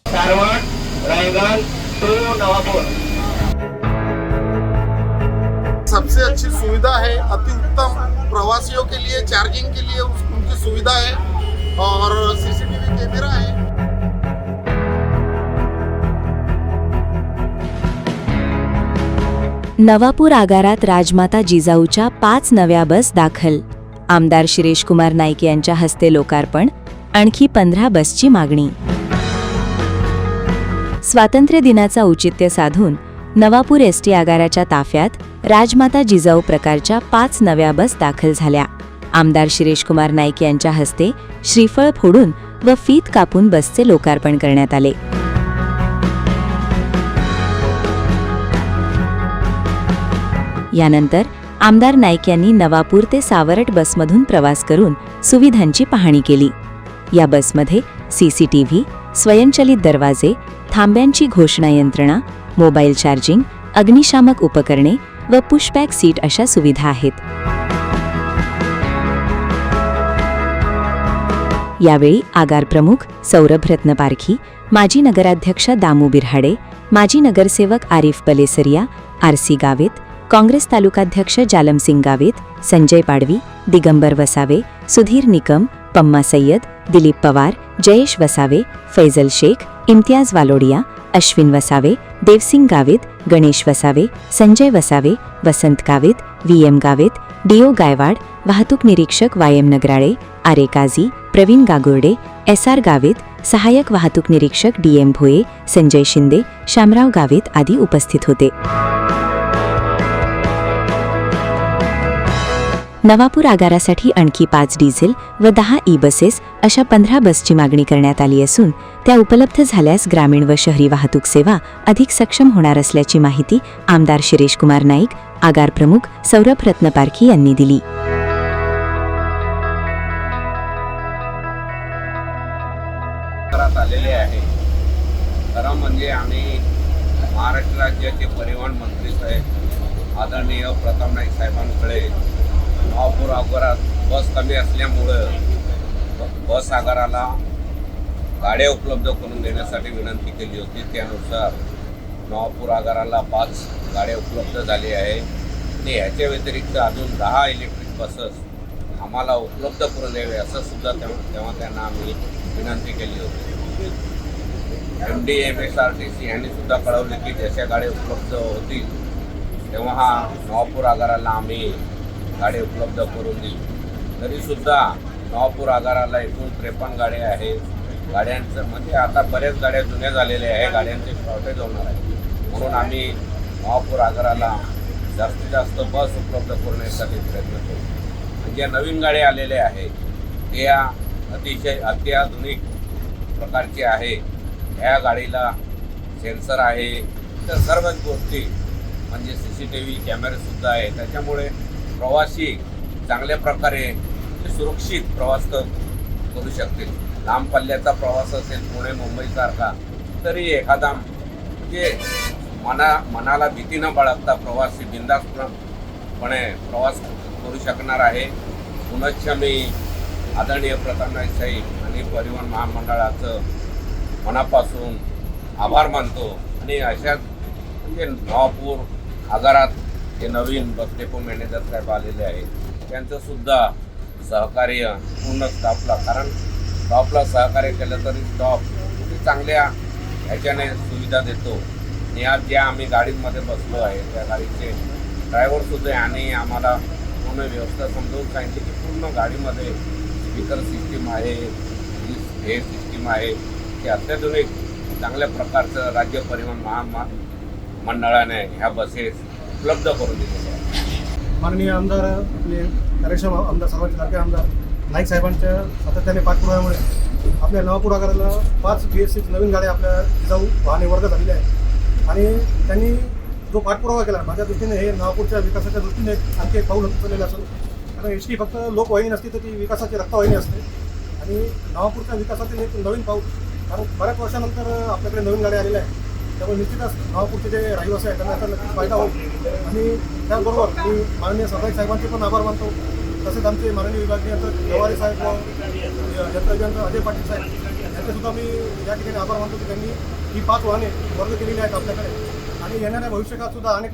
Karwar Raigarh to Navapur. सबसे अच्छी सुविधा है, अति उत्तम प्रवासियों के लिए चार्जिंग के लिए उनकी सुविधा है और सीसीटीवी कैमरा है। नवापूर आगारात राजमाता जिजाऊच्या 5 नव्या बस दाखल। आमदार शिरीषकुमार नाईक यांच्या हस्ते लोकार्पण। आणखी 15 बसची मागणी। स्वातंत्र्य दिनाचा औचित्य साधून नवापूर एसटी आगाराच्या ताफ्यात राजमाता जिजाऊ प्रकारच्या 5 नव्या बस दाखल झाल्या। आमदार शिरीषकुमार नाईक यांच्या हस्ते श्रीफळ फोडून व फीत कापून बसचे लोकार्पण करण्यात आले। यानंतर आमदार नाईक यांनी नवापूर ते सावरट बसमधून प्रवास करून सुविधांची पाहणी केली। या बसमध्ये सीसीटीव्ही, स्वयंचलित दरवाजे, थांब्यांची घोषणा यंत्रणा, मोबाईल चार्जिंग, अग्निशामक उपकरणे व पुशबॅक सीट अशा सुविधा आहेत। यावेळी आगार प्रमुख सौरभ रत्नपारखी, माजी नगराध्यक्ष दामू बिरहाडे, माजी नगरसेवक आरिफ बलेसरिया, आरसी गावित, काँग्रेस तालुकाध्यक्ष जालमसिंग गावित, संजय पाडवी, दिगंबर वसावे, सुधीर निकम, पम्मा सय्यद, दिलीप पवार, जयेश वसावे, फैजल शेख, इम्तियाज वालोडिया, अश्विन वसावे, देवसिंग गावित, गणेश वसावे, संजय वसावे, वसंत गावित, व्हीएम गावित, डीओ गायवाड, वाहतूक निरीक्षक वायम नगराळे, आरे काझी, प्रवीण गागुर्डे, एसआर गावित, सहाय्यक वाहतूक निरीक्षक डीएम भोये, संजय शिंदे, शामराव गावित आदी उपस्थित होते। नवापूर आगारासाठी आणखी 5 डिझेल व 10 ई बसेस अशा 15 बसची मागणी करण्यात आली असून त्या उपलब्ध झाल्यास ग्रामीण व शहरी वाहतूक सेवा अधिक सक्षम होणार असल्याची माहिती आमदार शिरीषकुमार नाईक, आगार प्रमुख सौरभ रत्नपारखी यांनी दिली। आलेले आहे। खरं म्हणजे आम्ही महाराष्ट्र राज्याचे परिवहन मंत्री साहेब आदरणीय प्रताप नाईक साहेबांकडे नवापूर आगारात बस कमी असल्यामुळं बस आगाराला गाड्या उपलब्ध करून देण्यासाठी विनंती केली होती। त्यानुसार नवापूर आगाराला 5 गाड्या उपलब्ध झाली आहे आणि ह्याच्या व्यतिरिक्त अजून 10 इलेक्ट्रिक बसेस आम्हाला उपलब्ध करून द्यावे असं सुद्धा तेव्हा त्यांना आम्ही विनंती केली होती। MD MSRTC यांनी सुद्धा कळवले की जशा गाड्या उपलब्ध होतील तेव्हा नवापूर आगाराला आम्ही गाड्या उपलब्ध करून देऊ। तरीसुद्धा नवापूर आगाराला एकूण 53 गाड्या आहेत। गाड्यांचं म्हणजे आता बऱ्याच गाड्या जुन्या झालेल्या आहे, गाड्यांचे शॉर्टेज होणार आहे, म्हणून आम्ही नवापूर आगाराला जास्तीत जास्त बस उपलब्ध करण्यासाठी प्रयत्न करू। म्हणजे नवीन गाड्या आलेल्या आहेत त्या अतिशय अत्याधुनिक प्रकारचे आहे। ह्या गाडीला सेन्सर आहे, तर सर्वच गोष्टी म्हणजे CCTV कॅमेरेसुद्धा आहे, त्याच्यामुळे प्रवासी चांगल्या प्रकारे सुरक्षित प्रवास करू शकतील। लांब पल्ल्याचा प्रवास असेल पुणे मुंबईसारखा तरी एखादा म्हणजे मनाला भीती न बाळगता प्रवासी बिनधास्तपणे प्रवास करू शकणार आहे। पुनश्च मी आदरणीय प्रताप नाईक साहेब आणि परिवहन महामंडळाचं मनापासून आभार मानतो आणि अशा म्हणजे नवापूर आगारात जे नवीन बस डेपो मॅनेजर साहेब आलेले आहेत त्यांचं सुद्धा सहकार्य पूर्ण स्टाफला, कारण स्टाफला सहकार्य केलं तरी स्टाफ चांगल्या ह्याच्याने सुविधा देतो। आणि आज ज्या आम्ही गाडीमध्ये बसलो आहे त्या गाडीचे ड्रायव्हरसुद्धा आणि आम्हाला पूर्ण व्यवस्था समजावून सांगितली की पूर्ण गाडीमध्ये स्पीकर सिस्टीम आहे, हे सिस्टीम आहे, की अत्याधुनिक चांगल्या प्रकारचं राज्य परिवहन महामंडळाने ह्या बसेस उपलब्ध करून दिलेले आहे। माननीय आमदार आपले कार्यक्षम आमदार सर्वांचे लाडके आमदार नाईक साहेबांच्या सातत्याने पाठपुराव्यामुळे आपल्या नवापूर आगाराला 5 BS6 नवीन गाड्या आपल्या जिजाऊ वाहने वर्ग झालेल्या आहेत आणि त्यांनी जो पाठपुरावा केला माझ्या दृष्टीने हे नवापूरच्या विकासाच्या दृष्टीने आणखी एक पाऊल उचललेलं असेल। कारण एसटी फक्त लोकवाहिनी नसती तर ती विकासाची रक्तवाहिनी असते आणि नवापूरच्या विकासातील एक नवीन पाऊल, कारण बऱ्याच वर्षानंतर आपल्याकडे नवीन गाड्या आलेल्या आहेत, त्यामुळे निश्चितच नवापूरचे जे रहिवासी आहेत त्यांना याचा नक्कीच फायदा होईल। आणि त्याचबरोबर मी माननीय सरदार साहेबांचे पण आभार मानतो, तसेच आमचे माननीय विभागीय यंत्रक व्यवहारी साहेब व यंत्रज्ञ अजय पाटील साहेब सरकारने सुद्धा मी या ठिकाणी आभार मानतो की त्यांनी ही 5 वाहने वर्ग केलेली आहेत आपल्याकडे आणि येणाऱ्या भविष्यकाळात सुद्धा अनेक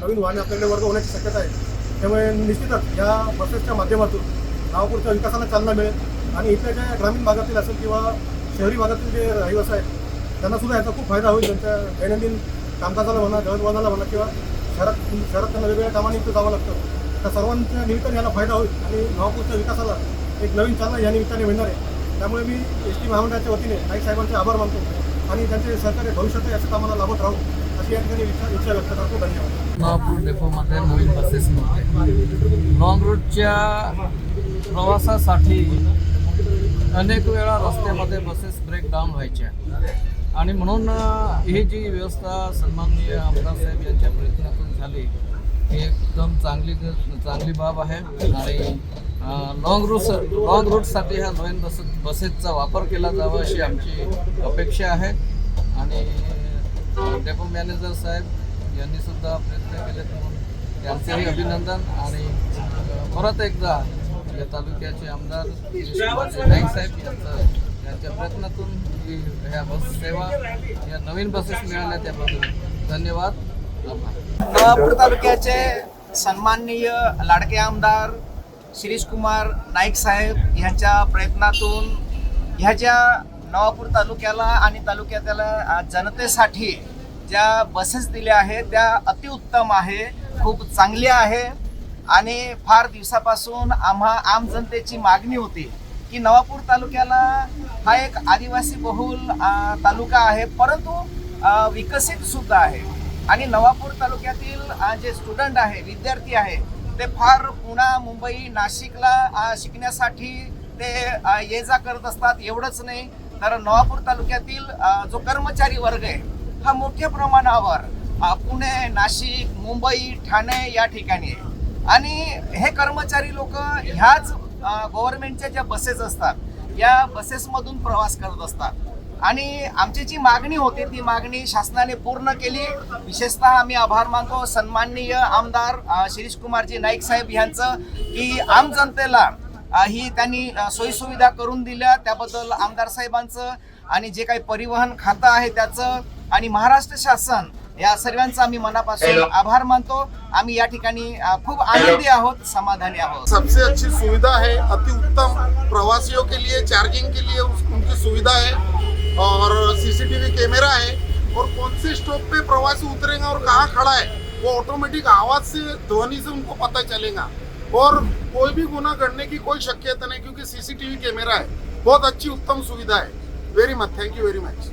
नवीन वाहने आपल्याकडे वर्ग होण्याची शक्यता आहे. त्यामुळे निश्चितच या बसेसच्या माध्यमातून नवापूरच्या विकासाला चालना मिळेल आणि इथल्या ज्या ग्रामीण भागातील असेल किंवा शहरी भागातील जे रहिवासी आहेत त्यांना सुद्धा याचा खूप फायदा होईल. त्यांच्या दैनंदिन कामकाजाला म्हणा, दळणवळणाला म्हणा किंवा शहरात त्यांना वेगवेगळ्या कामानिमित्त जावं लागतं. त्या सर्वांच्या निमित्ताने याला फायदा होईल आणि नवापूरच्या विकासाला एक नवीन चालना या निमित्ताने मिळणार आहे. त्यामुळे मी एस टी महामंडळाच्या वतीने नाईक साहेबांचे आभार मानतो आणि त्यांचे सहकार्य भविष्यात याचं कामाला लाभत राहू अशी या ठिकाणी इच्छा व्यक्त करतो. धन्यवाद. नवापूर डेपोमध्ये नवीन बसेस नव्हते. लॉंग रूटच्या प्रवासासाठी अनेक वेळा रस्त्यामध्ये बसेस ब्रेकडाऊन व्हायच्या आणि म्हणून ही जी व्यवस्था सन्माननीय आमदार साहेब यांच्या प्रयत्नातून झाली ही एकदम चांगली बाब आहे. आणि लॉंग रूटसाठी ह्या नवीन बसेसचा वापर केला जावा अशी आमची अपेक्षा आहे. आणि डेपो मॅनेजर साहेब यांनी सुद्धा प्रयत्न केले म्हणून त्यांचेही अभिनंदन. आणि परत एकदा या तालुक्याचे आमदार नाईक साहेब यांच्या प्रयत्नातून ह्या बस सेवा या नवीन बसेस मिळाल्या त्याबद्दल धन्यवाद. नवापूर तालुक्याचे सन्माननीय लाडके आमदार शिरीष कुमार नाईक साहेब यांच्या प्रयत्नातून ह्या ज्या नवापूर तालुक्याला आणि तालुक्यातल्या जनतेसाठी ज्या बसेस दिल्या आहेत त्या अतिउत्तम आहे, खूप चांगल्या आहे. आणि फार दिवसापासून आम जनतेची मागणी होती की नवापूर तालुक्याला हा एक आदिवासी बहुल तालुका आहे परंतु विकसित सुद्धा आहे. आणि नवापूर तालुक्यातील जे स्टुडंट आहे, विद्यार्थी आहे, ते फार पुणे, मुंबई, नाशिकला शिकण्यासाठी ते ये जा करत असतात. एवढंच नाही तर नवापूर तालुक्यातील जो कर्मचारी वर्ग आहे हा मोठ्या प्रमाणावर पुणे, नाशिक, मुंबई, ठाणे या ठिकाणी आहे. आणि हे कर्मचारी लोक ह्याच गव्हर्नमेंटच्या ज्या बसेस असतात या बसेसमधून प्रवास करत असतात. आणि आमची जी मागणी होती ती मागणी शासनाने पूर्ण केली. विशेषतः आम्ही आभार मानतो सन्माननीय आमदार शिरीष कुमारजी नाईक साहेब यांचं की आम जनतेला ही त्यांनी सोयीसुविधा करून दिल्या त्याबद्दल आमदार साहेबांचं आणि जे काही परिवहन खातं आहे त्याचं आणि महाराष्ट्र शासन या सर्वांचा आम्ही मनापासून आभार मानतो. आम्ही या ठिकाणी खूप आनंदी आहोत, समाधानी आहोत. सबसे अच्छी सुविधा है, अति उत्तम प्रवासियों के लिए चार्जिंग के लिए उनकी सुविधा है और सीसीटीवी कैमरा है और कौन से स्टॉप पे प्रवासी उतरेगा और कहाँ खड़ा है वो ऑटोमेटिक आवाज से, ध्वनि से उनको पता चलेगा और कोई भी गुनाह करने की कोई शक्यता नहीं क्योंकि सीसीटीवी कैमरा है. बहुत अच्छी उत्तम सुविधा है. Very much, thank you very much.